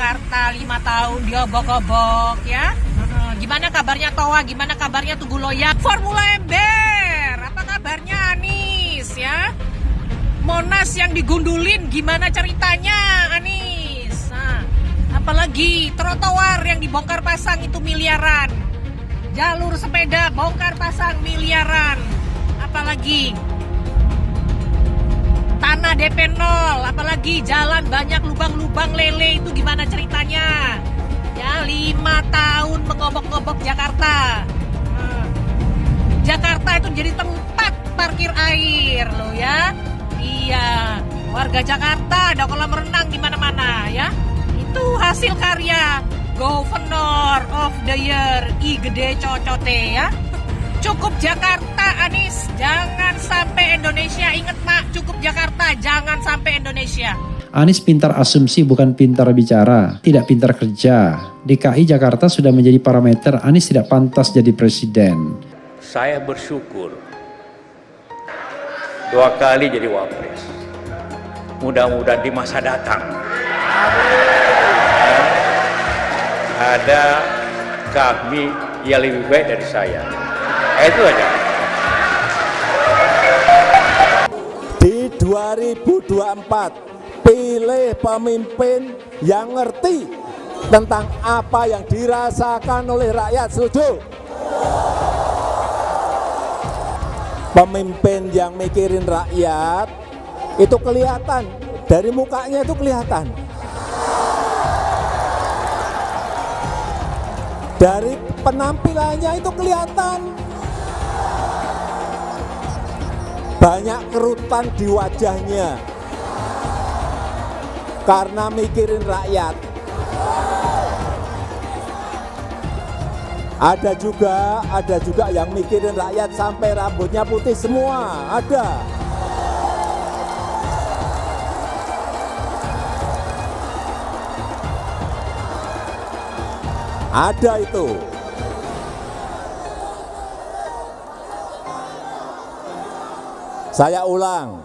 Jakarta 5 tahun diobok-obok ya. Gimana kabarnya Toa, gimana kabarnya Tugu Loyak, Formula Ember, apa kabarnya Anies ya. Monas yang digundulin gimana ceritanya Anies. Nah, apalagi trotoar yang dibongkar pasang itu miliaran. Jalur sepeda bongkar pasang miliaran. Apalagi tanah DP 0, apalagi jalan banyak lubang-lubang lele itu gimana ceritanya? Ya 5 tahun mengobok-ngobok Jakarta. Jakarta itu jadi tempat parkir air loh ya. Iya, warga Jakarta ada kolam renang di mana-mana ya. Itu hasil karya Governor of the Year I Gede Cocote ya. Cukup Jakarta Anies, jangan sampai Indonesia. Ingat Mak, cukup Jakarta, jangan sampai Indonesia. Anies pintar asumsi bukan pintar bicara, tidak pintar kerja. DKI Jakarta sudah menjadi parameter Anies tidak pantas jadi presiden. Saya bersyukur 2 kali jadi wapres. Mudah-mudahan di masa datang ada kami yang lebih baik dari saya. Itu aja. Di 2024 pilih pemimpin yang ngerti tentang apa yang dirasakan oleh rakyat. Setuju? Pemimpin yang mikirin rakyat itu kelihatan, dari mukanya itu kelihatan, dari penampilannya itu kelihatan. Banyak kerutan di wajahnya karena mikirin rakyat. Ada juga yang mikirin rakyat sampai rambutnya putih semua, ada. Ada itu. Saya ulang,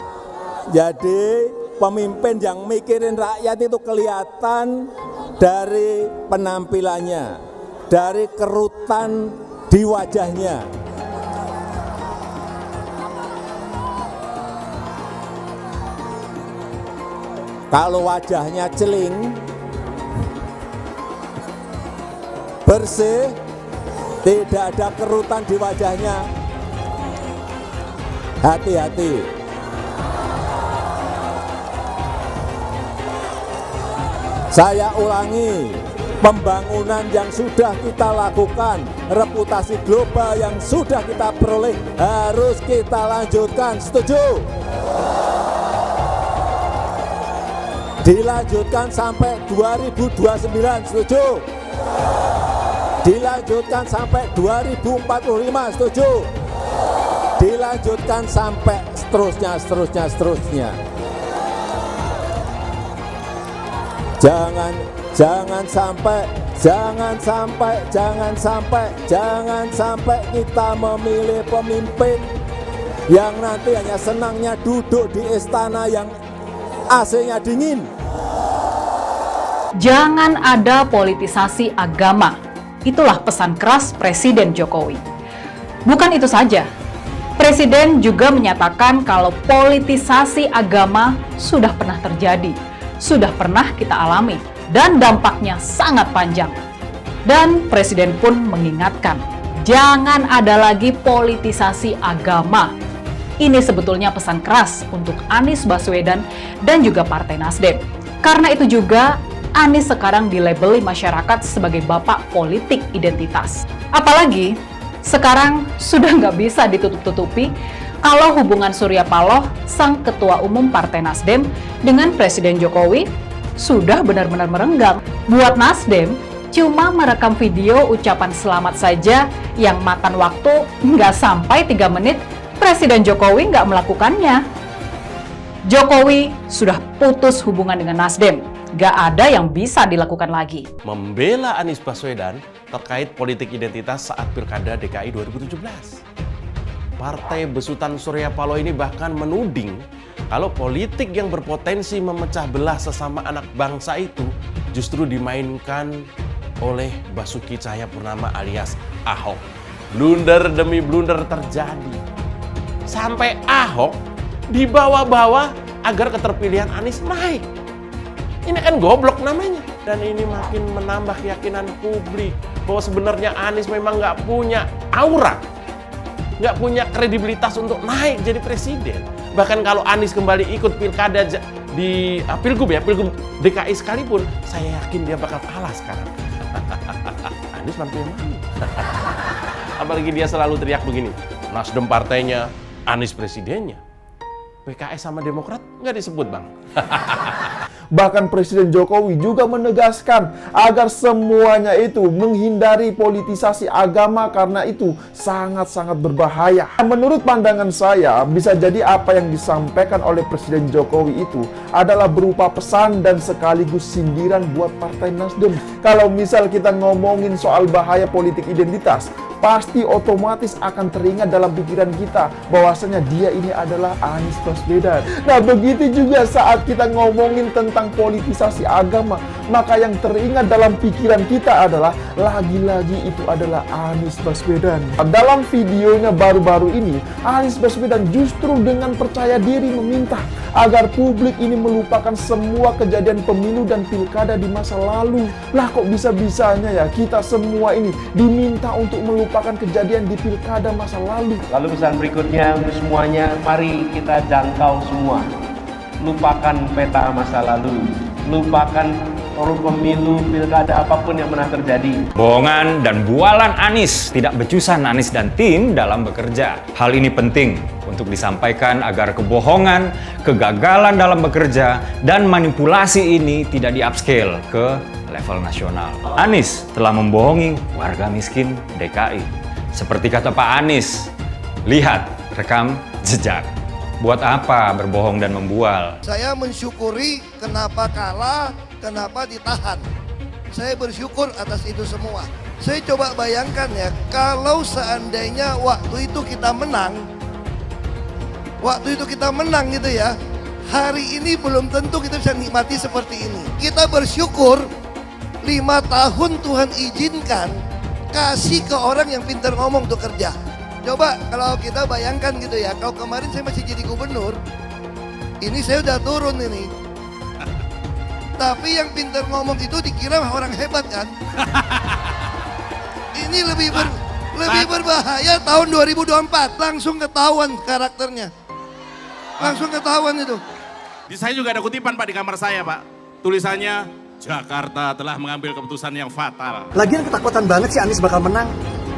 jadi pemimpin yang mikirin rakyat itu kelihatan dari penampilannya, dari kerutan di wajahnya. Kalau wajahnya celing, bersih, tidak ada kerutan di wajahnya, hati-hati. Saya ulangi, pembangunan yang sudah kita lakukan, reputasi global yang sudah kita peroleh harus kita lanjutkan. Setuju? Dilanjutkan sampai 2029. Setuju? Dilanjutkan sampai 2045. Setuju? Dilanjutkan sampai seterusnya. Jangan sampai kita memilih pemimpin yang nanti hanya senangnya duduk di istana yang AC-nya dingin. Jangan ada politisasi agama. Itulah pesan keras Presiden Jokowi. Bukan itu saja, Presiden juga menyatakan kalau politisasi agama sudah pernah terjadi, sudah pernah kita alami, dan dampaknya sangat panjang. Dan Presiden pun mengingatkan, jangan ada lagi politisasi agama. Ini sebetulnya pesan keras untuk Anies Baswedan dan juga Partai Nasdem. Karena itu juga Anies sekarang dilabeli masyarakat sebagai bapak politik identitas. Apalagi sekarang sudah nggak bisa ditutup-tutupi kalau hubungan Surya Paloh, sang ketua umum Partai Nasdem, dengan Presiden Jokowi sudah benar-benar merenggang. Buat Nasdem, cuma merekam video ucapan selamat saja yang makan waktu nggak sampai 3 menit, Presiden Jokowi nggak melakukannya. Jokowi sudah putus hubungan dengan Nasdem. Gak ada yang bisa dilakukan lagi. Membela Anies Baswedan terkait politik identitas saat Pilkada DKI 2017. Partai besutan Surya Paloh ini bahkan menuding kalau politik yang berpotensi memecah belah sesama anak bangsa itu justru dimainkan oleh Basuki Cahayapurnama alias Ahok. Blunder demi blunder terjadi. Sampai Ahok dibawa-bawa agar keterpilihan Anies naik. Ini kan goblok namanya. Dan ini makin menambah keyakinan publik bahwa sebenarnya Anies memang nggak punya aura, nggak punya kredibilitas untuk naik jadi presiden. Bahkan kalau Anies kembali ikut pilkada di pilgub DKI sekalipun, saya yakin dia bakal kalah sekarang. Anies mampu yang mana? Apalagi dia selalu teriak begini, Nasdem partainya, Anies presidennya. PKS sama Demokrat nggak disebut, Bang. Bahkan Presiden Jokowi juga menegaskan agar semuanya itu menghindari politisasi agama karena itu sangat-sangat berbahaya. Menurut pandangan saya, bisa jadi apa yang disampaikan oleh Presiden Jokowi itu adalah berupa pesan dan sekaligus sindiran buat Partai Nasdem. Kalau misal kita ngomongin soal bahaya politik identitas, pasti otomatis akan teringat dalam pikiran kita bahwasanya dia ini adalah Anies Baswedan. Nah, begitu juga saat kita ngomongin tentang politisasi agama, maka yang teringat dalam pikiran kita adalah lagi-lagi itu adalah Anies Baswedan. Dalam videonya baru-baru ini, Anies Baswedan justru dengan percaya diri meminta agar publik ini melupakan semua kejadian pemilu dan pilkada di masa lalu. Lah kok bisa-bisanya ya kita semua ini diminta untuk melupakan kejadian di pilkada masa lalu. Lalu pesan berikutnya untuk semuanya, mari kita jangkau semua. Lupakan peta masa lalu, lupakan pemilu, pilkada, apapun yang pernah terjadi. Bohongan dan bualan Anies, tidak becusan Anies dan tim dalam bekerja. Hal ini penting untuk disampaikan agar kebohongan, kegagalan dalam bekerja, dan manipulasi ini tidak di-upscale ke level nasional. Anies telah membohongi warga miskin DKI. Seperti kata Pak Anies, lihat rekam jejak. Buat apa berbohong dan membual? Saya mensyukuri kenapa kalah, kenapa ditahan. Saya bersyukur atas itu semua. Saya coba bayangkan ya, kalau seandainya waktu itu kita menang gitu ya, hari ini belum tentu kita bisa nikmati seperti ini. Kita bersyukur 5 tahun Tuhan izinkan kasih ke orang yang pintar ngomong untuk kerja. Coba kalau kita bayangkan gitu ya, kalau kemarin saya masih jadi gubernur, ini saya udah turun ini. Tapi yang pintar ngomong itu dikira orang hebat kan? Ini lebih berbahaya tahun 2024, langsung ketahuan karakternya. Langsung ketahuan itu. Di saya juga ada kutipan Pak di kamar saya Pak. Tulisannya, Jakarta telah mengambil keputusan yang fatal. Lagian ketakutan banget sih Anies bakal menang.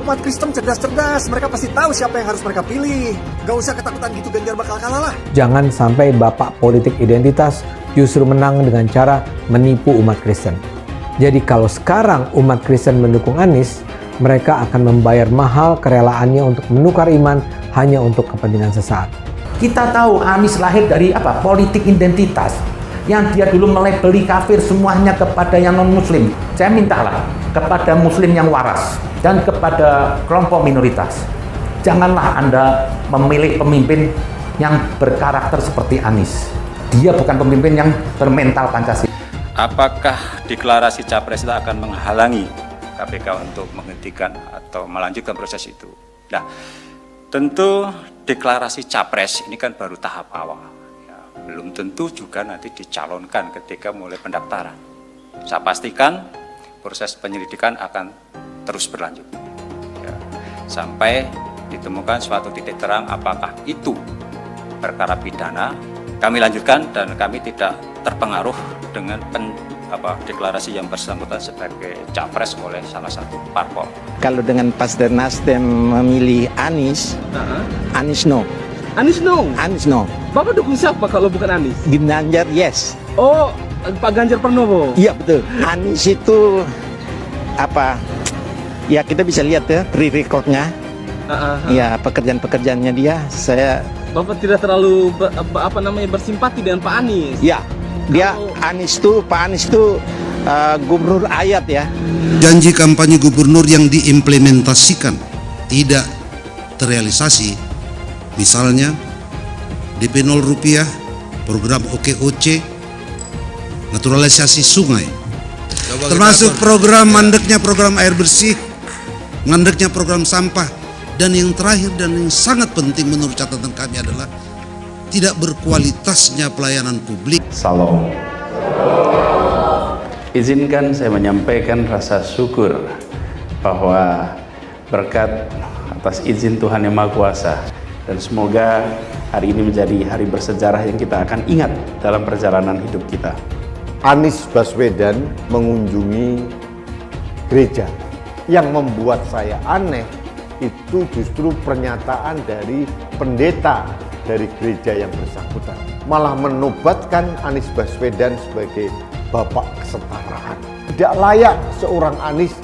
Umat Kristen cerdas-cerdas, mereka pasti tahu siapa yang harus mereka pilih. Gak usah ketakutan gitu, Ganjar bakal kalah lah. Jangan sampai bapak politik identitas justru menang dengan cara menipu umat Kristen. Jadi kalau sekarang umat Kristen mendukung Anies, mereka akan membayar mahal kerelaannya untuk menukar iman hanya untuk kepentingan sesaat. Kita tahu Anies lahir dari politik identitas. Yang dia dulu melabeli kafir semuanya kepada yang non-muslim. Saya mintalah kepada muslim yang waras dan kepada kelompok minoritas. Janganlah Anda memilih pemimpin yang berkarakter seperti Anies. Dia bukan pemimpin yang bermental Pancasila. Apakah deklarasi Capres itu akan menghalangi KPK untuk menghentikan atau melanjutkan proses itu? Nah, tentu deklarasi Capres ini kan baru tahap awal. Belum tentu juga nanti dicalonkan ketika mulai pendaftaran. Saya pastikan proses penyelidikan akan terus berlanjut ya, sampai ditemukan suatu titik terang apakah itu perkara pidana. Kami lanjutkan dan kami tidak terpengaruh dengan deklarasi yang bersangkutan sebagai capres oleh salah satu parpol. Kalau dengan Partai Nasdem memilih Anies, Anies no. Anies no? Anies no. Bapak dukung siapa kalau bukan Anies? Ganjar yes. Oh, Pak Ganjar Pranowo? Iya betul. Anies itu ya kita bisa lihat ya record-nya. Ya pekerjaan-pekerjaannya dia, saya... Bapak tidak terlalu bersimpati dengan Pak Anies? Ya, dia Pak Anies itu gubernur ayat ya. Janji kampanye gubernur yang diimplementasikan tidak terrealisasi. Misalnya DP 0 rupiah program OKOC, naturalisasi sungai, termasuk program mandeknya program air bersih, mandeknya program sampah, dan yang terakhir dan yang sangat penting menurut catatan kami adalah tidak berkualitasnya pelayanan publik. Salam. Izinkan saya menyampaikan rasa syukur bahwa berkat atas izin Tuhan Yang Maha Kuasa, dan semoga hari ini menjadi hari bersejarah yang kita akan ingat dalam perjalanan hidup kita. Anies Baswedan mengunjungi gereja. Yang membuat saya aneh itu justru pernyataan dari pendeta dari gereja yang bersangkutan, malah menobatkan Anies Baswedan sebagai bapak kesetaraan. Tidak layak seorang Anies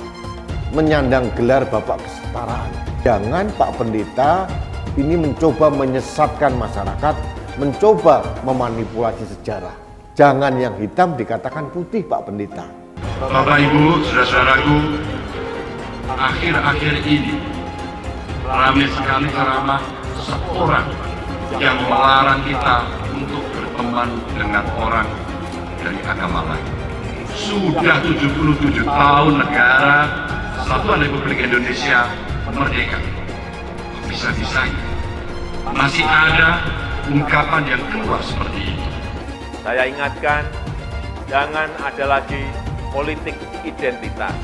menyandang gelar bapak kesetaraan. Jangan Pak Pendeta ini mencoba menyesatkan masyarakat, mencoba memanipulasi sejarah. Jangan yang hitam dikatakan putih, Pak Pendeta. Bapak Ibu, saudara-saudaraku, akhir-akhir ini ramai sekali ceramah seorang yang melarang kita untuk berteman dengan orang dari agama lain. Sudah 77 tahun negara Kesatuan Republik Indonesia merdeka. Bisa-bisanya masih ada ungkapan yang keluar seperti itu. Saya ingatkan, jangan ada lagi politik identitas.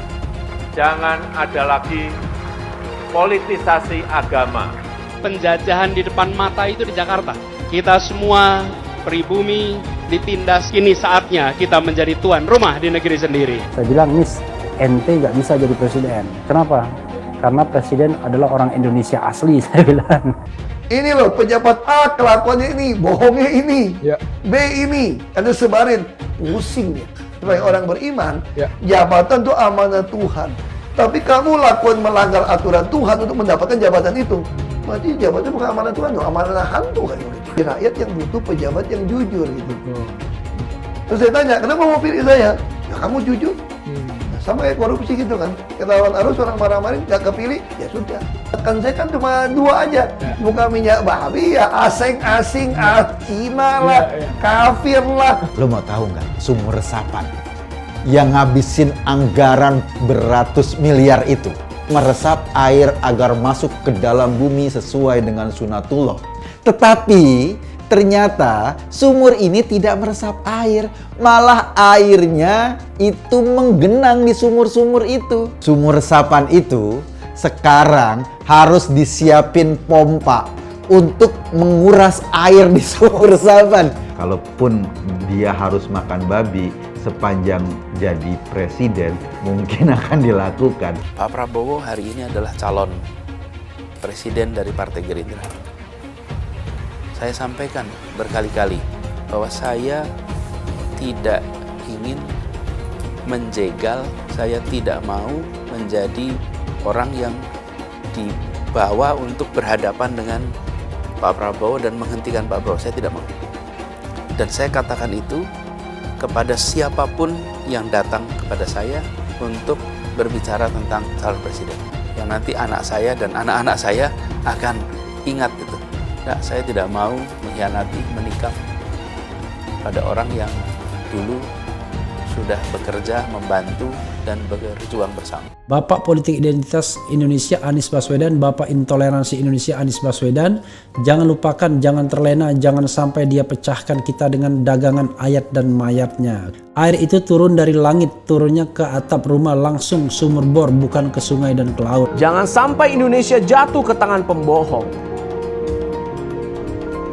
Jangan ada lagi politisasi agama. Penjajahan di depan mata itu di Jakarta. Kita semua pribumi ditindas. Kini saatnya kita menjadi tuan rumah di negeri sendiri. Saya bilang, Miss, ente nggak bisa jadi presiden. Kenapa? Karena presiden adalah orang Indonesia asli, saya bilang. Ini loh pejabat A kelakuannya ini, bohongnya ini, B ini, ada sebarin, pusing ya. Sebagai orang beriman, jabatan itu amanah Tuhan. Tapi kamu lakukan melanggar aturan Tuhan untuk mendapatkan jabatan itu. Berarti jabatan bukan amanah Tuhan, amanah hantu kan. Rakyat yang butuh pejabat yang jujur gitu. Terus saya tanya, kenapa mau pilih saya? Ya kamu jujur. Nah, sama kayak korupsi gitu kan. Ketahuan arus orang marah-marahin, gak kepilih, ya sudah. Kan saya kan cuma 2 aja. Bukan minyak babi ya, asing-asing, Cina lah, kafir lah. Lo mau tahu nggak sumur resapan yang ngabisin anggaran beratus miliar itu meresap air agar masuk ke dalam bumi sesuai dengan sunatullah. Tetapi ternyata sumur ini tidak meresap air, malah airnya itu menggenang di sumur-sumur itu. Sumur resapan itu sekarang harus disiapin pompa untuk menguras air di sumur resapan. Kalaupun dia harus makan babi sepanjang jadi presiden, mungkin akan dilakukan. Pak Prabowo hari ini adalah calon presiden dari Partai Gerindra. Saya sampaikan berkali-kali bahwa saya tidak ingin menjegal, saya tidak mau menjadi orang yang dibawa untuk berhadapan dengan Pak Prabowo dan menghentikan Pak Prabowo. Saya tidak mau. Dan saya katakan itu kepada siapapun yang datang kepada saya untuk berbicara tentang calon presiden. Yang nanti anak saya dan anak-anak saya akan ingat itu. Nah, saya tidak mau mengkhianati, menikam pada orang yang dulu sudah bekerja, membantu, dan berjuang bersama. Bapak Politik Identitas Indonesia Anies Baswedan, Bapak Intoleransi Indonesia Anies Baswedan, jangan lupakan, jangan terlena, jangan sampai dia pecahkan kita dengan dagangan ayat dan mayatnya. Air itu turun dari langit, turunnya ke atap rumah langsung sumur bor, bukan ke sungai dan ke laut. Jangan sampai Indonesia jatuh ke tangan pembohong.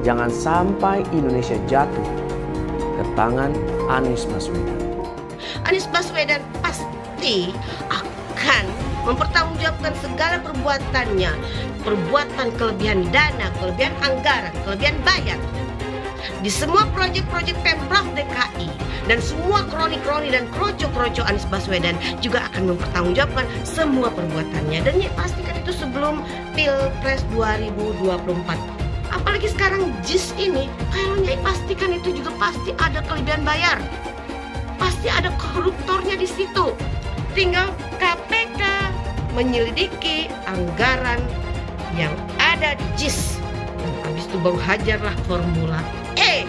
Jangan sampai Indonesia jatuh ke tangan Anies Baswedan. Anies Baswedan pasti akan mempertanggungjawabkan segala perbuatannya, perbuatan kelebihan dana, kelebihan anggaran, kelebihan bayar di semua proyek-proyek Pemprov DKI dan semua kroni-kroni dan kroco-kroco Anies Baswedan juga akan mempertanggungjawabkan semua perbuatannya, dan ya pastikan itu sebelum Pilpres 2024. Apalagi sekarang JIS ini, kayaknya pastikan itu juga pasti ada kelebihan bayar. Pasti ada koruptornya di situ. Tinggal KPK menyelidiki anggaran yang ada di JIS. Dan habis itu baru hajarlah formula E.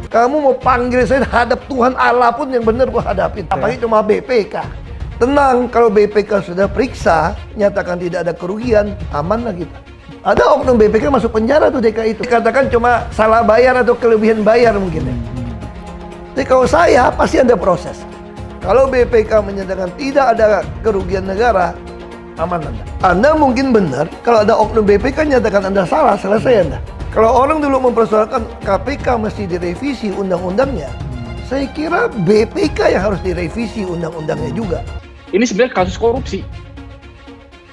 Kamu mau panggil saya hadap Tuhan Allah pun yang benar gua hadapin. Apalagi cuma BPK. Tenang, kalau BPK sudah periksa, nyatakan tidak ada kerugian, aman lah kita. Ada oknum BPK masuk penjara tuh DKI itu. Dikatakan cuma salah bayar atau kelebihan bayar mungkin ya. Jadi kalau saya, pasti ada proses. Kalau BPK menyatakan tidak ada kerugian negara, aman Anda. Anda mungkin benar, kalau ada oknum BPK nyatakan Anda salah, selesai Anda. Kalau orang dulu mempersoalkan KPK mesti direvisi undang-undangnya, saya kira BPK yang harus direvisi undang-undangnya juga. Ini sebenarnya kasus korupsi.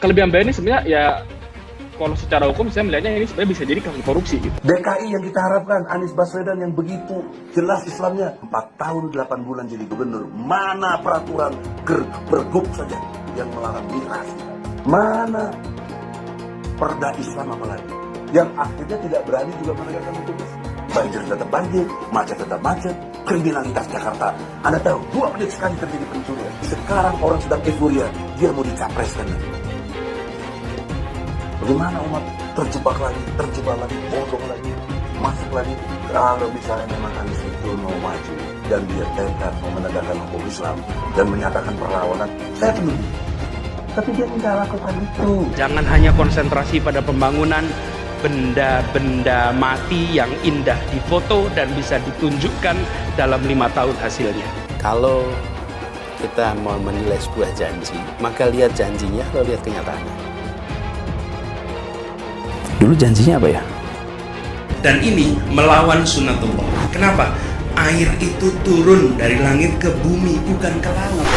Kelebihan bayar ini sebenarnya ya, kalau secara hukum saya melihatnya ini sebenarnya bisa jadi kasus korupsi gitu. DKI yang kita harapkan, Anies Baswedan yang begitu jelas Islamnya, 4 tahun 8 bulan jadi gubernur. Mana peraturan pergub saja yang melarang miras? Mana perda Islam apalagi? Yang akhirnya tidak berani juga menegakkan hukum. Banjir tetap banjir, macet tetap macet, kriminalitas Jakarta. Anda tahu, 2 menit sekali terjadi pencurian. Sekarang orang sedang euforia, dia mau dicapreskan. Bagaimana umat terjebak lagi, bodoh lagi, masuk lagi. Kalau misalnya memang Anies itu mau maju dan dia tekad mau menegakkan hukum Islam dan menyatakan perlawanan, saya penuh. Tapi dia tidak lakukan itu. Jangan hanya konsentrasi pada pembangunan benda-benda mati yang indah difoto dan bisa ditunjukkan dalam 5 tahun hasilnya. Kalau kita mau menilai sebuah janji, maka lihat janjinya, lalu lihat kenyataannya. Dulu janjinya apa ya? Dan ini melawan sunatullah. Kenapa? Air itu turun dari langit ke bumi, bukan ke laut.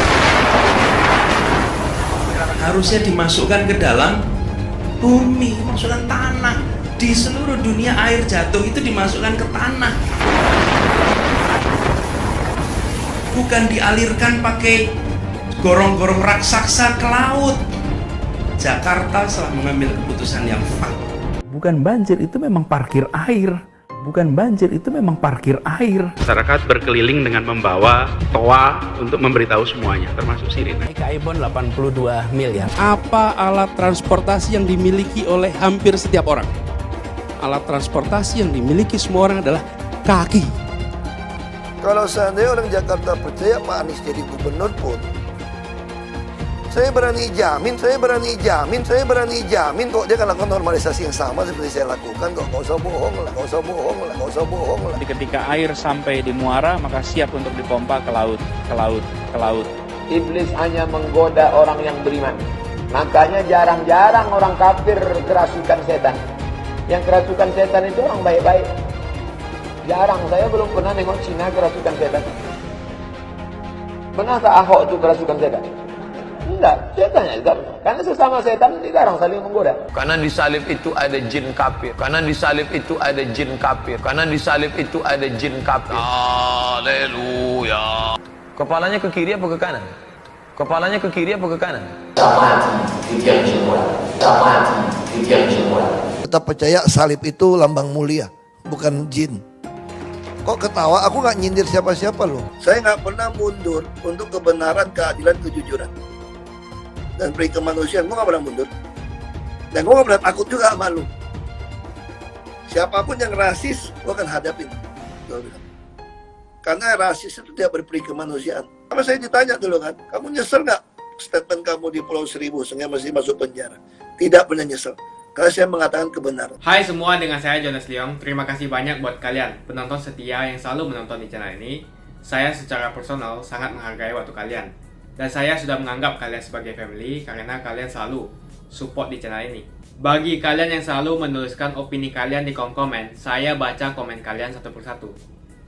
Harusnya dimasukkan ke dalam bumi, masukkan tanah. Di seluruh dunia air jatuh itu dimasukkan ke tanah. Bukan dialirkan pakai gorong-gorong raksasa ke laut. Jakarta telah mengambil keputusan yang fatal. Bukan banjir, itu memang parkir air. Bukan banjir, itu memang parkir air. Masyarakat berkeliling dengan membawa toa untuk memberitahu semuanya, termasuk sirine. Ibon 82 miliar. Apa alat transportasi yang dimiliki oleh hampir setiap orang? Alat transportasi yang dimiliki semua orang adalah kaki. Kalau seandainya orang Jakarta percaya Pak Anies jadi gubernur pun, saya berani jamin kok dia akan lakukan normalisasi yang sama seperti saya lakukan kok. Nggak usah bohong lah. Ketika air sampai di muara, maka siap untuk dipompa ke laut. Iblis hanya menggoda orang yang beriman. Makanya jarang-jarang orang kafir kerasukan setan. Yang kerasukan setan itu orang baik-baik. Jarang, saya belum pernah nengok Cina kerasukan setan. Pernah tak Ahok itu kerasukan setan? Enggak, setannya juga. Karena sesama setan dilarang saling menggoda. Karena di salib itu ada jin kafir. Haleluya. Kepalanya ke kiri apa ke kanan? Tetap percaya salib itu lambang mulia, bukan jin. Kok ketawa? Aku nggak nyindir siapa-siapa loh. Saya nggak pernah mundur untuk kebenaran, keadilan, kejujuran, dan peri kemanusiaan. Gue nggak pernah mundur. Dan gue nggak pernah takut juga sama lu. Siapapun yang rasis, gue akan hadapin. Karena rasis itu tidak berperi kemanusiaan. Kalau saya ditanya dulu kan, kamu nyesel nggak statement kamu di Pulau Seribu sehingga masih masuk penjara? Tidak pernah nyesel. Karena saya mengatakan kebenaran. Hai semua, dengan saya Jonas Leong. Terima kasih banyak buat kalian penonton setia yang selalu menonton di channel ini. Saya secara personal sangat menghargai waktu kalian. Dan saya sudah menganggap kalian sebagai family karena kalian selalu support di channel ini. Bagi kalian yang selalu menuliskan opini kalian di kolom komen, saya baca komen kalian satu persatu.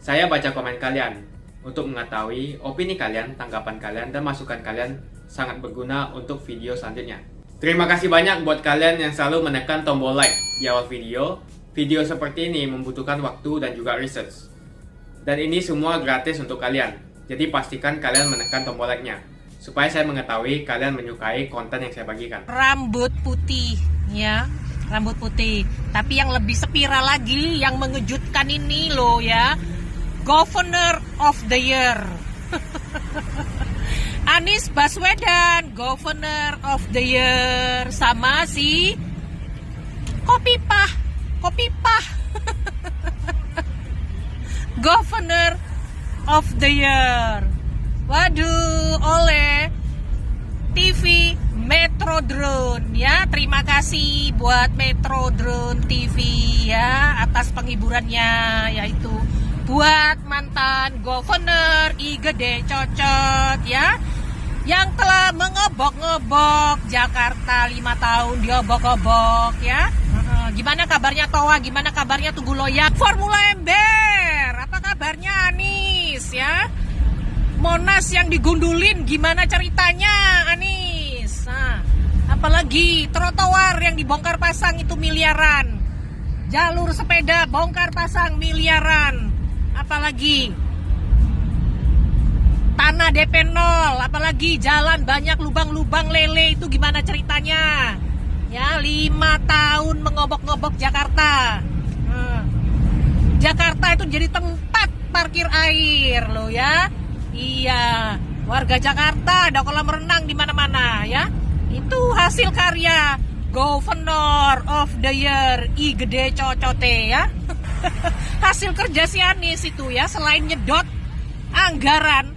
Saya baca komen kalian untuk mengetahui opini kalian, tanggapan kalian, dan masukan kalian sangat berguna untuk video selanjutnya. Terima kasih banyak buat kalian yang selalu menekan tombol like di awal video. Video seperti ini membutuhkan waktu dan juga research. Dan ini semua gratis untuk kalian. Jadi pastikan kalian menekan tombol like-nya supaya saya mengetahui kalian menyukai konten yang saya bagikan. Rambut putih, ya. Rambut putih. Tapi yang lebih spiral lagi, yang mengejutkan ini loh ya. Governor of the Year. Anies Baswedan, Governor of the Year, sama si Kopipah. Governor of the Year. Waduh, oleh TV Metro Drone ya. Terima kasih buat Metro Drone TV ya atas penghiburannya, yaitu buat mantan Governor I Gede Cocot ya, yang telah mengebok-ngebok Jakarta 5 tahun diobok-obok ya. Gimana kabarnya Towa? Gimana kabarnya Tugu Loyak? Formula Ember, apa kabarnya Anies ya? Monas yang digundulin, gimana ceritanya Anies? Nah, apalagi trotoar yang dibongkar pasang itu miliaran, jalur sepeda bongkar pasang miliaran, apalagi tanah DP 0, apalagi jalan banyak lubang-lubang lele, itu gimana ceritanya? Ya, 5 tahun mengobok-ngobok Jakarta. Jakarta itu jadi tempat parkir air loh ya. Iya, warga Jakarta ada kolam renang di mana-mana ya. Itu hasil karya Governor of the Year I Gede Cocote ya. Hasil kerja si Anies itu ya, selain nyedot anggaran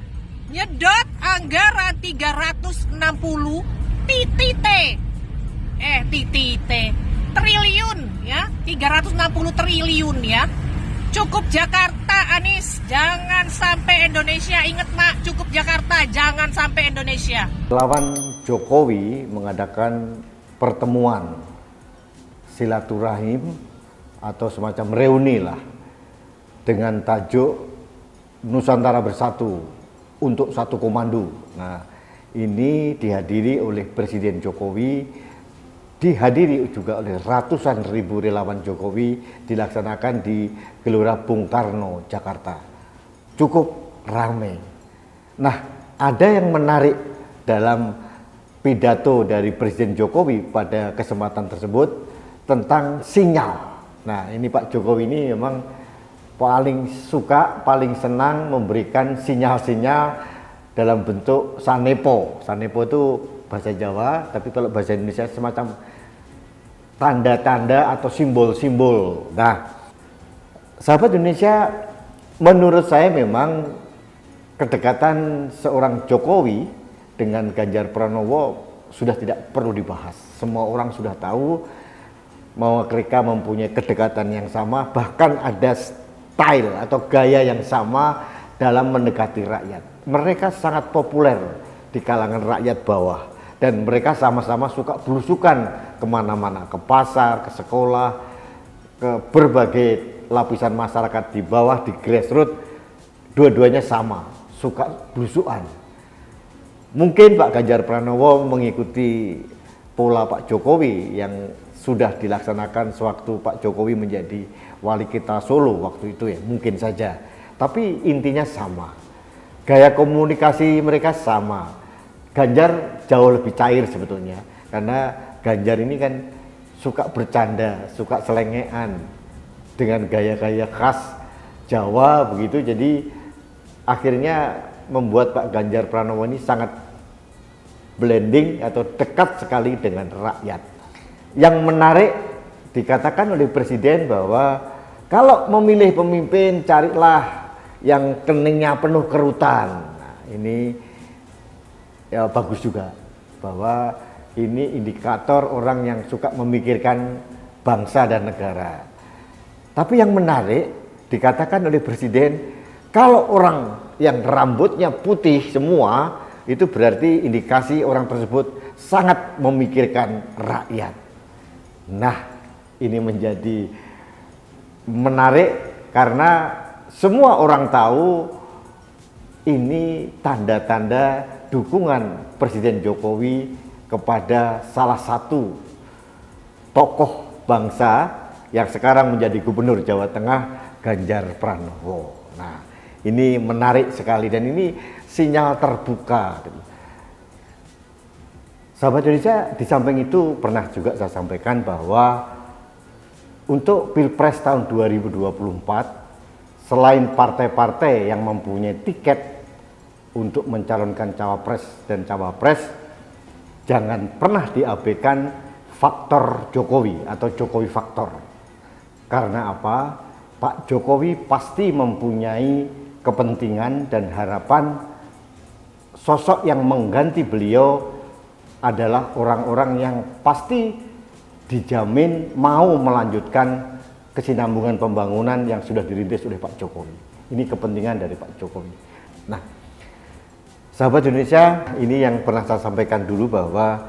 360 triliun ya, 360 triliun ya. Cukup Jakarta Anies, jangan sampai Indonesia. Ingat Mak, cukup Jakarta, jangan sampai Indonesia. Lawan Jokowi mengadakan pertemuan silaturahim atau semacam reuni lah dengan tajuk Nusantara Bersatu untuk satu komando. Nah, ini dihadiri oleh Presiden Jokowi, dihadiri juga oleh ratusan ribu relawan Jokowi, dilaksanakan di Gelora Bung Karno, Jakarta. Cukup ramai. Nah, ada yang menarik dalam pidato dari Presiden Jokowi pada kesempatan tersebut tentang sinyal. Nah, ini Pak Jokowi ini memang paling suka, paling senang memberikan sinyal-sinyal dalam bentuk sanepo. Sanepo itu bahasa Jawa, tapi kalau bahasa Indonesia semacam tanda-tanda atau simbol-simbol. Nah, sahabat Indonesia, menurut saya memang kedekatan seorang Jokowi dengan Ganjar Pranowo sudah tidak perlu dibahas. Semua orang sudah tahu bahwa mereka mempunyai kedekatan yang sama, bahkan ada style atau gaya yang sama dalam mendekati rakyat. Mereka sangat populer di kalangan rakyat bawah. Dan mereka sama-sama suka belusukan kemana-mana, ke pasar, ke sekolah, ke berbagai lapisan masyarakat di bawah, di grassroots. Dua-duanya sama, suka belusukan. Mungkin Pak Ganjar Pranowo mengikuti pola Pak Jokowi yang sudah dilaksanakan sewaktu Pak Jokowi menjadi wali kota Solo waktu itu ya, mungkin saja. Tapi intinya sama, gaya komunikasi mereka sama. Ganjar jauh lebih cair sebetulnya, karena Ganjar ini kan suka bercanda, suka selengean dengan gaya-gaya khas Jawa begitu. Jadi akhirnya membuat Pak Ganjar Pranowo ini sangat blending atau dekat sekali dengan rakyat. Yang menarik dikatakan oleh Presiden bahwa kalau memilih pemimpin carilah yang keningnya penuh kerutan. Nah, ini ya bagus juga, bahwa ini indikator orang yang suka memikirkan bangsa dan negara. Tapi yang menarik dikatakan oleh Presiden, kalau orang yang rambutnya putih semua, itu berarti indikasi orang tersebut sangat memikirkan rakyat. Nah, ini menjadi menarik karena semua orang tahu ini tanda-tanda dukungan Presiden Jokowi kepada salah satu tokoh bangsa yang sekarang menjadi Gubernur Jawa Tengah, Ganjar Pranowo. Nah, ini menarik sekali dan ini sinyal terbuka. Sahabat Indonesia, di samping itu pernah juga saya sampaikan bahwa untuk Pilpres tahun 2024, selain partai-partai yang mempunyai tiket untuk mencalonkan cawapres dan cawapres, jangan pernah diabaikan faktor Jokowi atau Jokowi faktor. Karena apa? Pak Jokowi pasti mempunyai kepentingan dan harapan sosok yang mengganti beliau adalah orang-orang yang pasti dijamin mau melanjutkan kesinambungan pembangunan yang sudah dirintis oleh Pak Jokowi. Ini kepentingan dari Pak Jokowi. Nah, sahabat Indonesia, ini yang pernah saya sampaikan dulu bahwa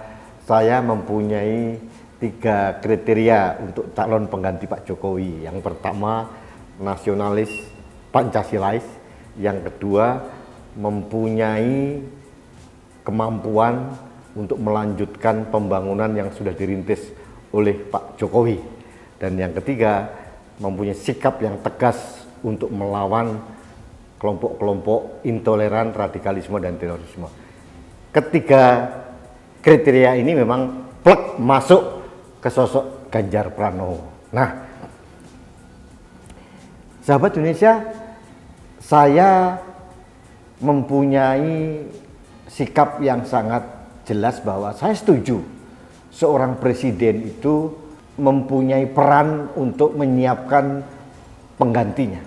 saya mempunyai 3 kriteria untuk calon pengganti Pak Jokowi. Yang pertama, nasionalis Pancasilais. Yang kedua, mempunyai kemampuan untuk melanjutkan pembangunan yang sudah dirintis oleh Pak Jokowi. Dan yang ketiga, mempunyai sikap yang tegas untuk melawan kelompok-kelompok intoleran, radikalisme, dan terorisme. Ketiga kriteria ini memang plek masuk ke sosok Ganjar Pranowo. Nah, sahabat Indonesia, saya mempunyai sikap yang sangat jelas bahwa saya setuju seorang presiden itu mempunyai peran untuk menyiapkan penggantinya.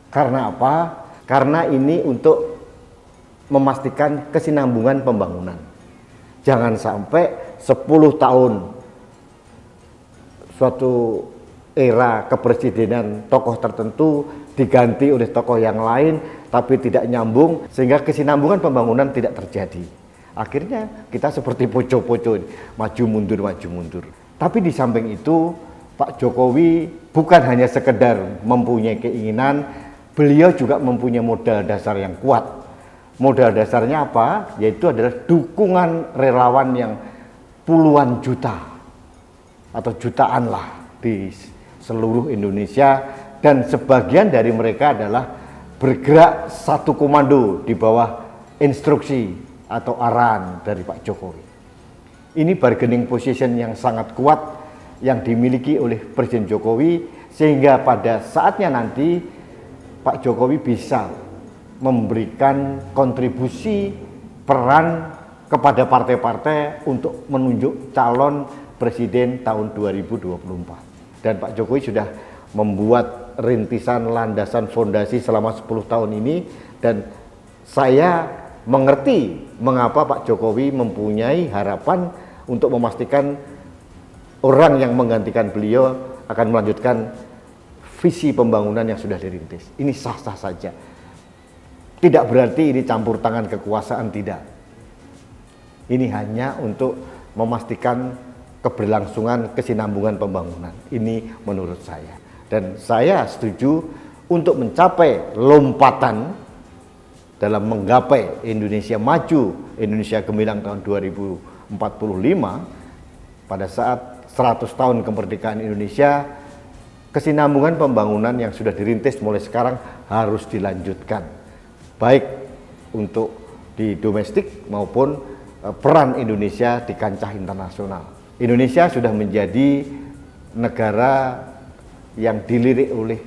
Karena apa? Karena ini untuk memastikan kesinambungan pembangunan. Jangan sampai 10 tahun suatu era kepresidenan tokoh tertentu diganti oleh tokoh yang lain tapi tidak nyambung sehingga kesinambungan pembangunan tidak terjadi. Akhirnya kita seperti poco-poco, maju mundur. Tapi di samping itu Pak Jokowi bukan hanya sekedar mempunyai keinginan, beliau juga mempunyai modal dasar yang kuat. Modal dasarnya apa? Yaitu adalah dukungan relawan yang puluhan juta atau jutaan lah di seluruh Indonesia, dan sebagian dari mereka adalah bergerak satu komando di bawah instruksi atau arahan dari Pak Jokowi. Ini bargaining position yang sangat kuat yang dimiliki oleh Presiden Jokowi, sehingga pada saatnya nanti Pak Jokowi bisa memberikan kontribusi peran kepada partai-partai untuk menunjuk calon presiden tahun 2024. Dan Pak Jokowi sudah membuat rintisan landasan fondasi selama 10 tahun ini, dan saya mengerti mengapa Pak Jokowi mempunyai harapan untuk memastikan orang yang menggantikan beliau akan melanjutkan visi pembangunan yang sudah dirintis. Ini sah-sah saja. Tidak berarti ini campur tangan kekuasaan, tidak. Ini hanya untuk memastikan keberlangsungan kesinambungan pembangunan. Ini menurut saya. Dan saya setuju untuk mencapai lompatan dalam menggapai Indonesia maju, Indonesia gemilang tahun 2045, pada saat 100 tahun kemerdekaan Indonesia, kesinambungan pembangunan yang sudah dirintis mulai sekarang harus dilanjutkan, baik untuk di domestik maupun peran Indonesia di kancah internasional. Indonesia sudah menjadi negara yang dilirik oleh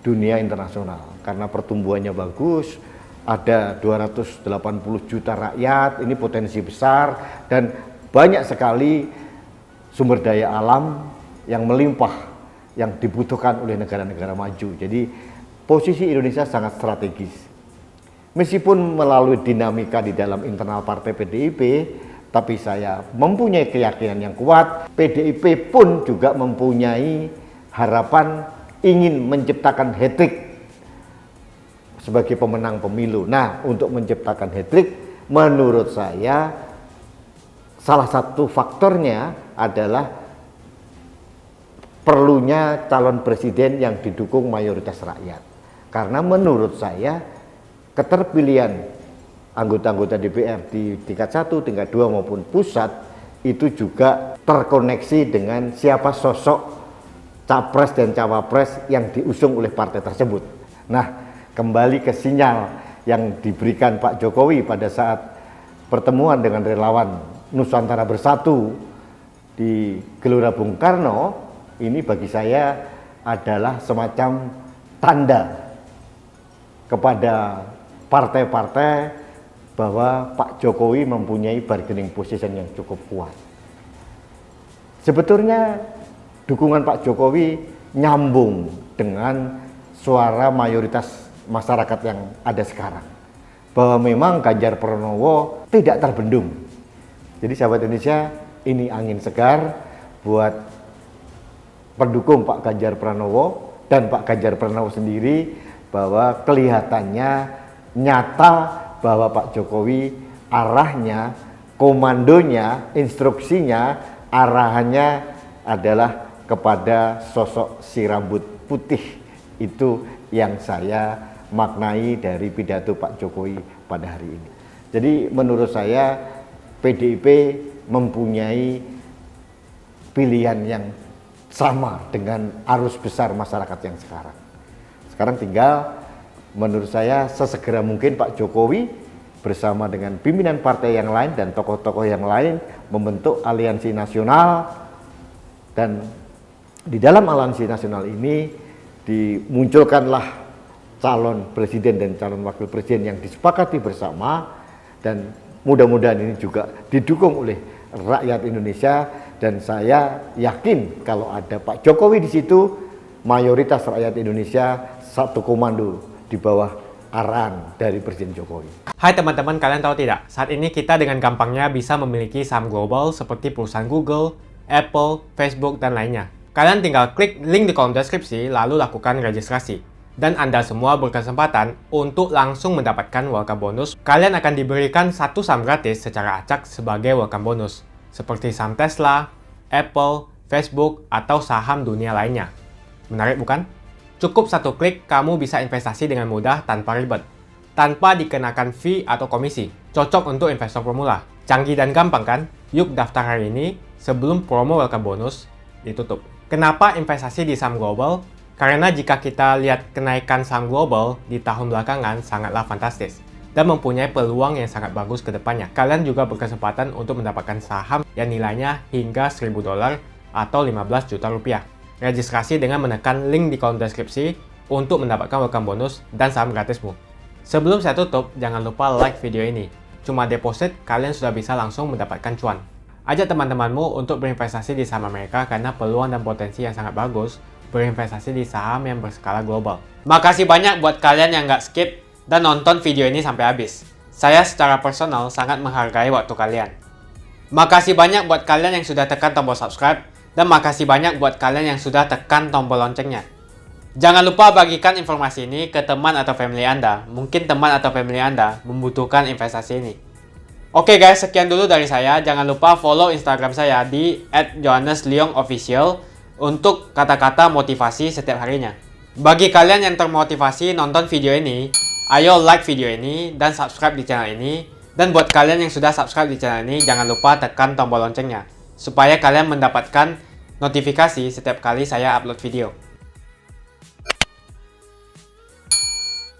dunia internasional karena pertumbuhannya bagus, ada 280 juta rakyat, ini potensi besar, dan banyak sekali sumber daya alam yang melimpah yang dibutuhkan oleh negara-negara maju. Jadi posisi Indonesia sangat strategis. Meskipun melalui dinamika di dalam internal partai PDIP, tapi saya mempunyai keyakinan yang kuat, PDIP pun juga mempunyai harapan ingin menciptakan hat-trick sebagai pemenang pemilu. Nah, untuk menciptakan hat-trick, menurut saya salah satu faktornya adalah perlunya calon presiden yang didukung mayoritas rakyat. Karena menurut saya keterpilihan anggota-anggota DPR di tingkat 1, tingkat 2 maupun pusat itu juga terkoneksi dengan siapa sosok capres dan cawapres yang diusung oleh partai tersebut. Nah, kembali ke sinyal yang diberikan Pak Jokowi pada saat pertemuan dengan relawan Nusantara Bersatu di Gelora Bung Karno, ini bagi saya adalah semacam tanda kepada partai-partai bahwa Pak Jokowi mempunyai bargaining position yang cukup kuat. Sebetulnya dukungan Pak Jokowi nyambung dengan suara mayoritas masyarakat yang ada sekarang. Bahwa memang Ganjar Pranowo tidak terbendung. Jadi sahabat Indonesia, ini angin segar buat pendukung Pak Ganjar Pranowo dan Pak Ganjar Pranowo sendiri, bahwa kelihatannya nyata bahwa Pak Jokowi arahnya, komandonya, instruksinya, arahannya adalah kepada sosok si rambut putih. Itu yang saya maknai dari pidato Pak Jokowi pada hari ini. Jadi menurut saya PDIP mempunyai pilihan yang sama dengan arus besar masyarakat yang sekarang. Sekarang tinggal menurut saya sesegera mungkin Pak Jokowi bersama dengan pimpinan partai yang lain dan tokoh-tokoh yang lain membentuk aliansi nasional, dan di dalam aliansi nasional ini dimunculkanlah calon presiden dan calon wakil presiden yang disepakati bersama, dan mudah-mudahan ini juga didukung oleh rakyat Indonesia. Dan saya yakin kalau ada Pak Jokowi di situ, mayoritas rakyat Indonesia satu komando di bawah arahan dari Presiden Jokowi. Hai teman-teman, kalian tahu tidak? Saat ini kita dengan gampangnya bisa memiliki saham global seperti perusahaan Google, Apple, Facebook, dan lainnya. Kalian tinggal klik link di kolom deskripsi lalu lakukan registrasi. Dan Anda semua berkesempatan untuk langsung mendapatkan welcome bonus. Kalian akan diberikan satu saham gratis secara acak sebagai welcome bonus, seperti saham Tesla, Apple, Facebook, atau saham dunia lainnya. Menarik bukan? Cukup satu klik, kamu bisa investasi dengan mudah tanpa ribet, tanpa dikenakan fee atau komisi. Cocok untuk investor pemula. Canggih dan gampang kan? Yuk daftar hari ini sebelum promo welcome bonus ditutup. Kenapa investasi di saham global? Karena jika kita lihat kenaikan saham global di tahun belakangan sangatlah fantastis dan mempunyai peluang yang sangat bagus ke depannya. Kalian juga berkesempatan untuk mendapatkan saham yang nilainya hingga $1.000 atau 15 juta rupiah. Registrasi dengan menekan link di kolom deskripsi untuk mendapatkan welcome bonus dan saham gratismu. Sebelum saya tutup, jangan lupa like video ini. Cuma deposit, kalian sudah bisa langsung mendapatkan cuan. Ajak teman-temanmu untuk berinvestasi di saham Amerika karena peluang dan potensi yang sangat bagus berinvestasi di saham yang berskala global. Makasih banyak buat kalian yang nggak skip dan nonton video ini sampai habis. Saya secara personal sangat menghargai waktu kalian. Makasih banyak buat kalian yang sudah tekan tombol subscribe, dan makasih banyak buat kalian yang sudah tekan tombol loncengnya. Jangan lupa bagikan informasi ini ke teman atau family Anda. Mungkin teman atau family Anda membutuhkan investasi ini. Oke guys, sekian dulu dari saya. Jangan lupa follow Instagram saya di @johannesleongofficial untuk kata-kata motivasi setiap harinya. Bagi kalian yang termotivasi nonton video ini, ayo like video ini dan subscribe di channel ini. Dan buat kalian yang sudah subscribe di channel ini, jangan lupa tekan tombol loncengnya supaya kalian mendapatkan notifikasi setiap kali saya upload video.